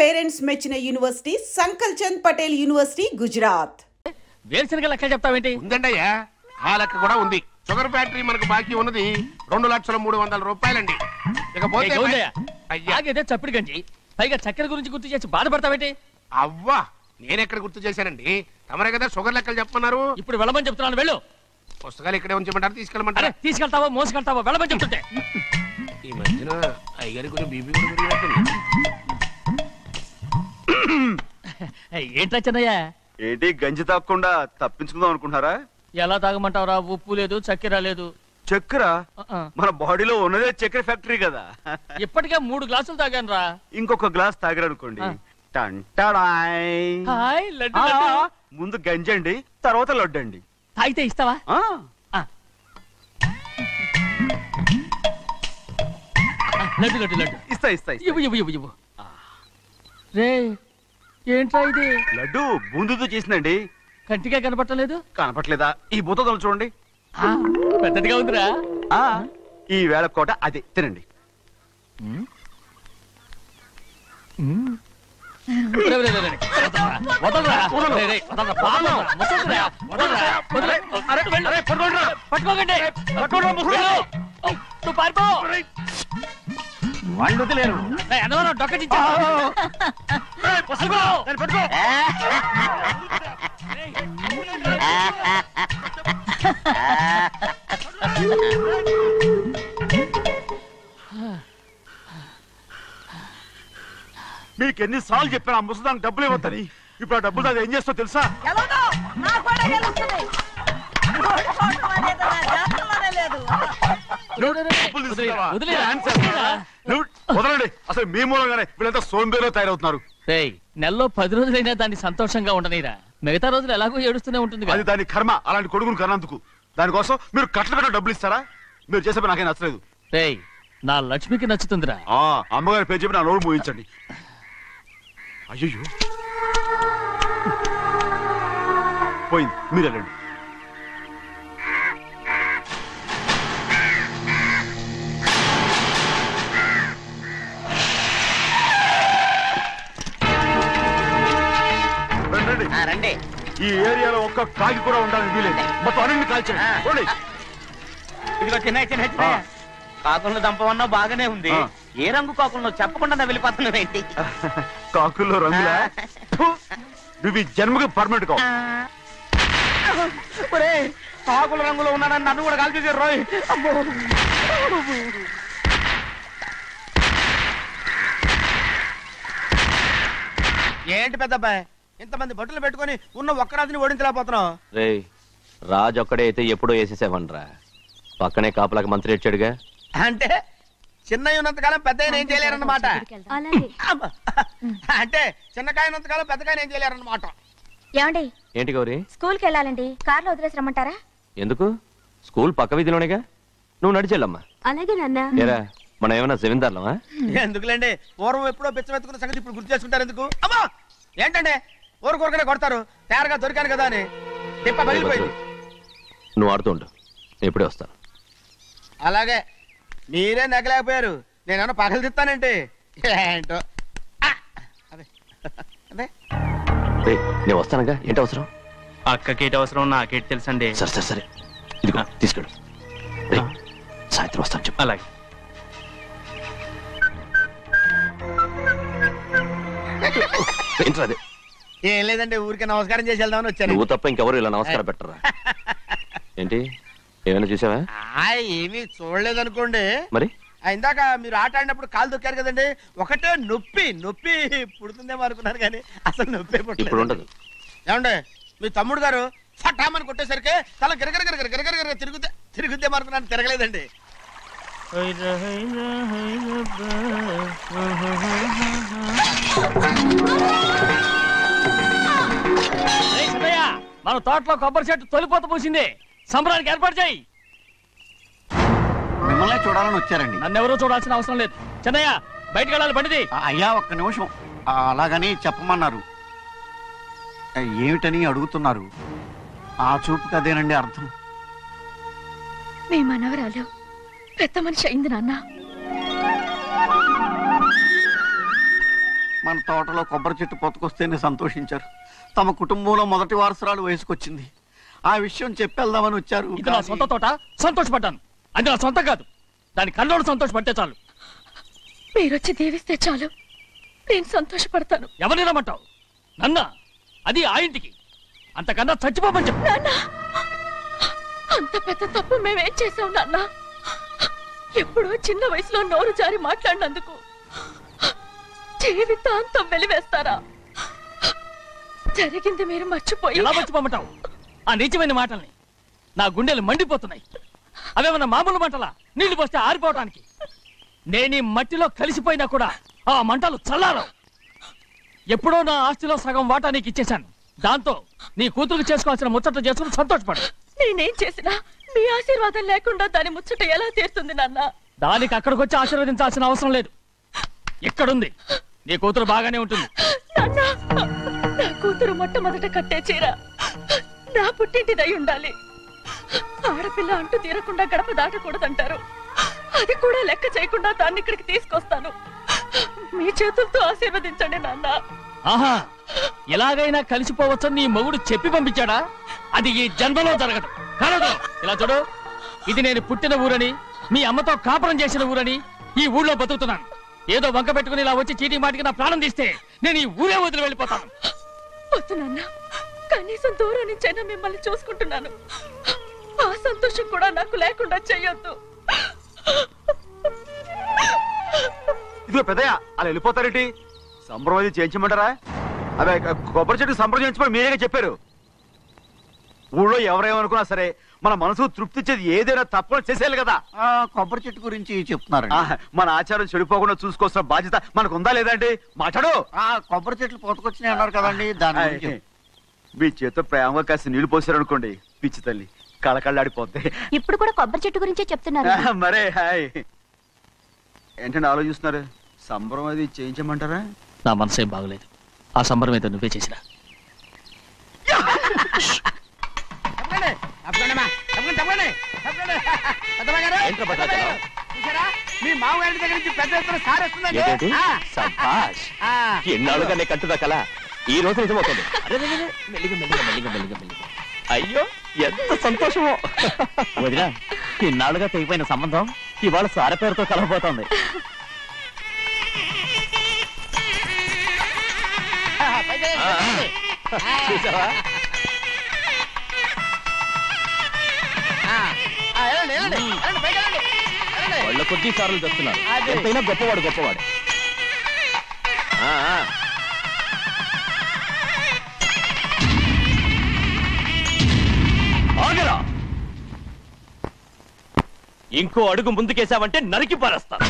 Parents మెచ్చిన university సంకల్ Chand Patel university Gujarat. వేరుశనగ లెక్క చెప్తావేంటి? ఉందండయ్యా, ఆ లెక్క కూడా ఉంది. షుగర్ ఫ్యాక్టరీ మనకు బాకీ ఉన్నది 2,03,00,000 రూపాయలండి. ఇకపోతే చప్పుడు గంజి, పైగా చక్కెర గురించి గుర్తు చేసి బాధపడతావేంటి? అవ్వా, నేనెక్కడ గుర్తు చేశానండి? తమరే కదా షుగర్ లెక్కలు చెప్పమన్నారు. ఇప్పుడు వెళ్ళమని చెప్తున్నాను, వెళ్ళు. పుస్తకాలు ఇక్కడే ఉంచమంటారు, తీసుకెళ్ళమంటారా? తీసుకెళ్తావో మోసుకెళ్తావో వెళ్ళమని చెప్తుంటే. ఈ మధ్యన అయ్యగారి కొంచెం బీపీ కూడా పెరిగినట్టుంది. ఏంట్రా చిన్నయ్య? ఏంటి గంజి తాగకుండా తప్పించుకుందాం అనుకుంటున్నారా? ఎలా తాగమంటావురా? ఉప్పు లేదు, చక్కెర లేదు. చక్కెర? మన బాడీలో ఉన్నదే చక్కెర ఫ్యాక్టరీ కదా. ఇప్పటికే 3 గ్లాసులు తాగాను రా. ఇంకొక గ్లాస్ తాగారనుకోండి, ముందు గంజండి, తర్వాత లడ్డండి. తాగితే ఇస్తావా? లడ్డు లడ్డు లడ్డు ఇస్తా ఇస్తా. ఇవ్వు ఇవ్వు ఇవ్వు ఇవ్వు. రే, ఏంట్రా ఇది? లడ్డు బూందుతో చేసిందండి. కంటిగా కనపట్టలేదు. కనపట్లేదా? ఈ బూతలు చూడండి, పెద్దదిగా ఉందిరా. ఈ వేళ కోట అదే తినండి. వాళ్ళు వదిలేరు. మీకు ఎన్నిసార్లు చెప్పాను ఆ ముసదానికి డబ్బులు ఇవ్వద్దని. ఇప్పుడు ఆ డబ్బులు అది ఏం చేస్తో తెలుసా? వదలండి, అసలు మీ మూలంగానే వీళ్ళంతా సోంబేలో తయారవుతున్నారు. నెలలో 10 రోజులైనా దాన్ని సంతోషంగా ఉండనీరా. మిగతా రోజులు ఎలాగో ఏడుస్తూనే ఉంటుంది. అది దాని కర్మ, అలాంటి కొడుకును కన్నందుకు. దానికోసం మీరు కట్ల డబ్బులు ఇస్తారా? మీరు చేసే పని నాకేం నచ్చలేదు. నా లక్ష్మికి నచ్చుతుందిరా. అమ్మగారి పేరు చెప్పి నా నోరు మూయించండి. అయ్యో పోయింది, మీరు వెళ్ళండి. రండి. ఈ ఏరియాలో ఒక్క కాకి కూడా ఉండాలని వీలేదు. మొత్తం అన్ని కాల్చండి. ఇదిగో చిన్న కాకులను దంపమన్నా బాగానే ఉంది. ఏ రంగు కాకులను చెప్పకుండా వెళ్ళిపోతున్నావు ఏంటి? కాకుల్లో రంగులా? నువ్వు ఈ జన్మకి పర్మనెంట్ కావు. కాకుల రంగులో ఉన్నాడని నన్ను కూడా కాల్చేసారు రోయ్. ఏంటి పెద్దబ్బాయి, ఇంతమంది బట్టలు పెట్టుకుని ఉన్న ఒక్కరాజుని ఓడించలేకపోతున్నావు? రే, రాజు ఒక్కడే అయితే ఎప్పుడో వేసేసేవనరా. పక్కనే కాపలాకి మంత్రి ఇచ్చాడుగా. అంటే చిన్నయ్య ఉన్నంతకాలం పెద్దయ్య ఏం చేయలేరన్నమాట. అంటే చిన్నకాయ ఉన్నంతకాలం పెద్దకాయ ఏం చేయలేరన్నమాట. ఏమండి? ఏంటి గౌరీ? స్కూల్కి వెళ్ళాలండి, కార్లో వదిలేసి రమ్మంటారా? ఎందుకు? స్కూల్ పక్క వీధిలోనేగా, నువ్వు నడిచెళ్ళమ్మా. అలాగే నాన్న. ఏరా, మనం ఏమన్నా జమీందారులమా? ఎందుకులేండి, పూర్వం ఎప్పుడో పిచ్చమెత్తుకున్న సంగతి ఇప్పుడు గుర్తు చేసుకుంటారు ఎందుకు? అమ్మా ఏంటంటే ఊరుకోరుకనే కొడతారు. తయారుగా దొరికాను కదా అని తిప్ప పగిలిపోయింది. నువ్వు ఆడుతూ ఉండు, ఎప్పుడే వస్తాను. అలాగే, మీరే నెగ్గలేకపోయారు, నేనేమన్నా పగలు తిస్తానంటే ఏంటో. అదే అదే నేను వస్తానుగా. ఏంటి అవసరం? అక్కకేటి అవసరం నాకేటి తెలుసండి. సరే సరే సరే, ఇదిగో తీసుకెళ్ళు. సాయంత్రం వస్తాను చెప్పు. అలాగే. ఏంట్రా? ఏం లేదండి, ఊరికే నమస్కారం చేసి వెళ్దామని వచ్చాను. నువ్వు తప్ప ఇంకెవరు ఇలా నమస్కారం పెట్టరా? ఏంటి, ఏమైనా చూసావా? ఏమీ చూడలేదనుకోండి. మరి ఇందాక మీరు ఆట ఆడినప్పుడు కాలు దొక్కారు కదండి, ఒకటే నొప్పి నొప్పి పుడుతుందేమో అనుకున్నాను కానీ అసలు నొప్పి ఇప్పుడు ఉండదు. ఏమండే, మీ తమ్ముడు గారు ఫటామని కొట్టేసరికి తల గిరగిర తిరుగుద్దేమో అనుకున్నాను, తిరగలేదండి. మన తోటలో కొబ్బరి చెట్టు తొలిపోత పూసింది. సంబరానికి ఏర్పాటు చేయి. మిమ్మల్ని చూడాలని వచ్చారండి. నన్ను ఎవరూ చూడాల్సిన అవసరం లేదు. చెన్నయ్య, బయటకు వెళ్ళాలి, బండిది. అయ్యా ఒక్క నిమిషం, అలాగని చెప్పమన్నారు. ఏమిటని అడుగుతున్నారు? ఆ చూపుకి అదేనండి అర్థం. మీ మనవరాలు పెద్ద మనిషి అయింది నాన్న. మన తోటలో కొబ్బరి చెట్టు పొత్తుకొస్తేనే సంతోషించారు. తమ కుటుంబంలో మొదటి వారసురాలు వయసుకొచ్చింది. ఆ విషయం చెప్పేద్దామని వచ్చారు. ఇది నా సొంత తోట, సంతోషపడ్డాను. అది నా సొంత కాదు, దాని కన్నోడు సంతోషపడితే చాలు. మీరొచ్చి దీవిస్తే చాలు, నేను సంతోషపడతాను. ఎవరిని రమ్మంటావు? నన్న? అది ఆ ఇంటికి. అంతకన్నా చచ్చిపోమని చెప్పు. నాన్న, అంత పెద్ద తప్పు మేమేం చేసాం నాన్న? ఎప్పుడో చిన్న వయసులో నోరు జారి మాట్లాడినందుకు జీవితాంతం వెలివేస్తారా? జరిగింది మీరు మర్చిపోయి. ఎలా మర్చిపోమంటావు ఆ నీచమైన మాటల్ని? నా గుండెలు మండిపోతున్నాయి. అవేమన్నా మామూలు మంటలా, నీళ్లు పోస్తే ఆరిపోవటానికి? నేను ఈ మట్టిలో కలిసిపోయినా కూడా ఆ మంటలు చల్లారవు. ఎప్పుడో నా ఆస్తిలో సగం వాటా నీకు ఇచ్చేశాను. దాంతో నీ కూతురు చేసుకోవాల్సిన ముచ్చట్లు చేసుకుని సంతోషపడు. నేనేం చేసినా మీ ఆశీర్వాదం లేకుండా దాని ముచ్చట ఎలా తీరుతుంది నాన్న? దానికి అక్కడికి వచ్చి ఆశీర్వదించాల్సిన అవసరం లేదు. ఎక్కడుంది? నీ కూతురు బాగానే ఉంటుంది. నాన్న, నా కూతురు మొట్టమొదట కట్టే చీర నా పుట్టింటిదై ఉండాలి. ఆడపిల్ల అంటూ తీరకుండా గడప దాటకూడదంటారు. అది కూడా లెక్క చేయకుండా దాన్ని ఇక్కడికి తీసుకొస్తాను. మీ చేతులతో ఆశీర్వదించండి నాన్న. ఆహా, ఎలాగైనా కలిసిపోవచ్చని నీ మొగుడు చెప్పి పంపించాడా? అది ఈ జన్మలో జరగదు. కలదు. ఇలా చూడు, ఇది నేను పుట్టిన ఊరని, మీ అమ్మతో కాపురం చేసిన ఊరని ఈ ఊళ్ళో బతుకుతున్నాను. ఏదో వంక పెట్టుకుని ఇలా వచ్చి చీటీ మాటికి నా ప్రాణం తీస్తే నేను ఈ ఊరే వదిలి వెళ్ళిపోతాను. వద్దు నాన్న, కనీసం దూరం నుంచైనా మిమ్మల్ని చూసుకుంటున్నాను. ఆ సంతోషం కూడా నాకు లేకుండా చెయ్యొద్దు. ఇదిగో పెద్దయ్య, అలా వెళ్ళిపోతారేంటి? సంబరం అది చేయించమంటారా? అదే కొబ్బరి చెట్టు సంబరం చేయించమని మీరేగా చెప్పారు. ఊళ్ళో ఎవరేమనుకున్నా సరే మన మనసు తృప్తి ఇచ్చేది ఏదైనా తప్పకుండా చేసేయాలి కదా. కొబ్బరి చెట్టు గురించి చెప్తున్నారు. మన ఆచారం చెడిపోకుండా చూసుకోవాల్సిన బాధ్యత మనకు ఉందా లేదండి? మాట్లాడు. కొబ్బరి చెట్లు పొత్తుకొచ్చినాయి అన్నారు కదండి, దాని గురించి. మీ చేత ప్రేమగా కాసి నీళ్లు పోసారనుకోండి, పిచ్చి తల్లి కళకళ్ళాడిపోద్ది. ఇప్పుడు కూడా కొబ్బరి చెట్టు గురించే చెప్తున్నారు. మరే హాయ్ ఏంటంటే ఆలోచిస్తున్నారు? సంబరం అది చేయించమంటారా? నా మనసు ఏం బాగలేదు. ఆ సంబరం ఏదో నువ్వే చేసిరా. మీ మామగారి దగ్గర నుంచి పెద్ద ఎత్తున సార్ వస్తుందండి. ఎన్నాళ్ళుగానే కట్టుదా కల ఈ రోజు నిజమవుతుంది. అయ్యో ఎంత సంతోషమో. వదినా, ఇన్నాళ్ళుగా తెగిపోయిన సంబంధం ఇవాళ సార పేరుతో కలవబోతోంది. చూసావా? వాళ్ళ కొద్ది సార్లు తెస్తున్నారు. ఎంతైనా గొప్పవాడు గొప్పవాడు. ఆగరా, ఇంకో అడుగు ముందుకేసావంటే నరికి పారేస్తాను.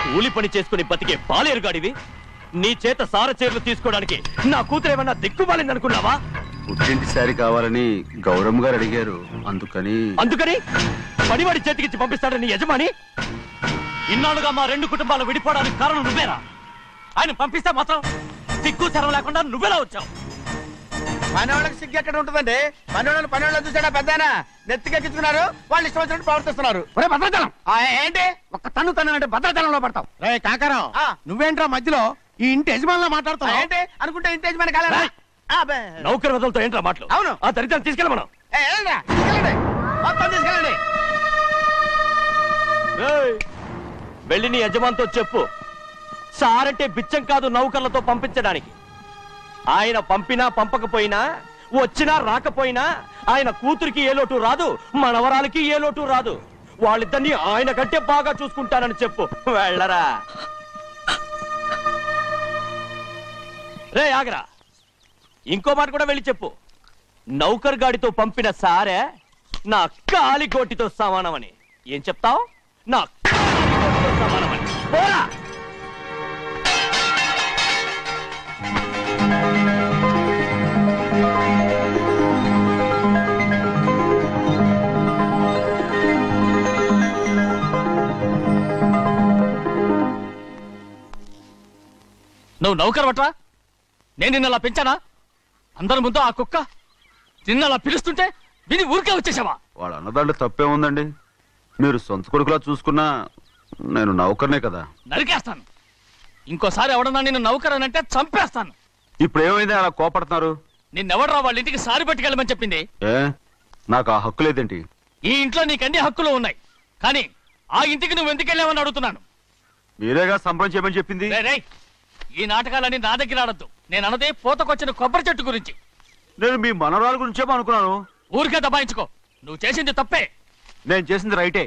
కూలి పని చేసుకుని బతికే పాలేరుగాడివి. నీ చేత సార చీరలు తీసుకోవడానికి నా కూతురు ఏమన్నా దిక్కుమాలిందనుకున్నావా? పుట్టింటి సారి కావాలని గౌరమ్మ గారు అడిగారు, అందుకని పడివాడి చేతికిచ్చి పంపిస్తాడని నీ యజమాని. ఇన్నాళ్ళుగా మా రెండు కుటుంబాలు విడిపోవడానికి కారణం నువ్వేరా? ఆయన పంపిస్తే మాత్రం సిగ్గు తెరం లేకుండా నువ్వెలా వచ్చావు? పని వాళ్ళకి సిగ్గు ఎక్కడ ఉంటుందండి? పని వాళ్ళు చూసాడా పెద్దనా? నెత్తికెక్కించుకున్నారు, వాళ్ళు ఇష్టం వచ్చినట్టు ప్రవర్తిస్తున్నారు. భద్రాచలం ఏంటి ఒక్క తన్ను భద్రాచలంలో పడతావు. రే కాకరం, నువ్వేంట్రా మధ్యలో ఈ ఇంటి యజమానిలో మాట్లాడుతావు? ఏంటి అనుకుంటే ఇంటి యజమాని కాలేదా? నౌకర్ వదలతో ఏంట్రా మాటలు? అవును, ఆ దరిద్రాన్ని తీసుకెళ్ళ మనం. మొత్తం తీసుకెళ్ళండి. వెళ్ళి నీ యజమానితో చెప్పు, సారంటే బిచ్చం కాదు నౌకర్లతో పంపించడానికి. ఆయన పంపినా పంపకపోయినా, వచ్చినా రాకపోయినా ఆయన కూతురికి ఏ లోటు రాదు, మనవరాలకి ఏ లోటు రాదు. వాళ్ళిద్దరినీ ఆయన కంటే బాగా చూసుకుంటానని చెప్పు. వెళ్ళరా. రే ఆగరా, ఇంకో మాట కూడా వెళ్ళి చెప్పు. నౌకర్ గాడితో పంపిన సారే నా కాలిగోటితో సమానమని. ఏం చెప్తావు? నా కాలిగోటితో సమానమని. పోరా. నువ్వు నౌకర్ వట్రా? నేను నిన్నలా పెంచానా? అందరి ముందు ఆ కుక్క నిన్నలా పిలుస్తుంటే విని ఊరికే వచ్చేసావా? వాళ్ళ అన్నదాంట్లో తప్పే ఉందండి. మీరు సొంత కొడుకులా చూసుకున్నా నేను నౌకర్నే కదా. నరికేస్తాను. ఇంకోసారి ఎవడన్నా నిన్ను నౌకరనంటే చంపేస్తాను. ఇప్పుడు ఏమైంది అలా కోపడుతున్నారు? నిన్నెవడరా వాళ్ళ ఇంటికి సారి పట్టుకెళ్ళమని చెప్పింది? నాకు ఆ హక్కు లేదేంటి? ఈ ఇంట్లో నీకు అన్ని హక్కులు ఉన్నాయి, కానీ ఆ ఇంటికి నువ్వు ఎందుకు వెళ్ళావని అడుగుతున్నాను. మీరేగా సంబరం చేయమని చెప్పింది. ఈ నాటకాలన్నీ నా దగ్గర ఆడద్దు. నేను అన్నదే పూతకొచ్చిన కొబ్బరి చెట్టు గురించి. నేను మీ మనవరాల గురించేమో అనుకున్నాను. ఊరికే దబాయించుకో. నువ్వు చేసింది తప్పే. నేను చేసింది రైటే.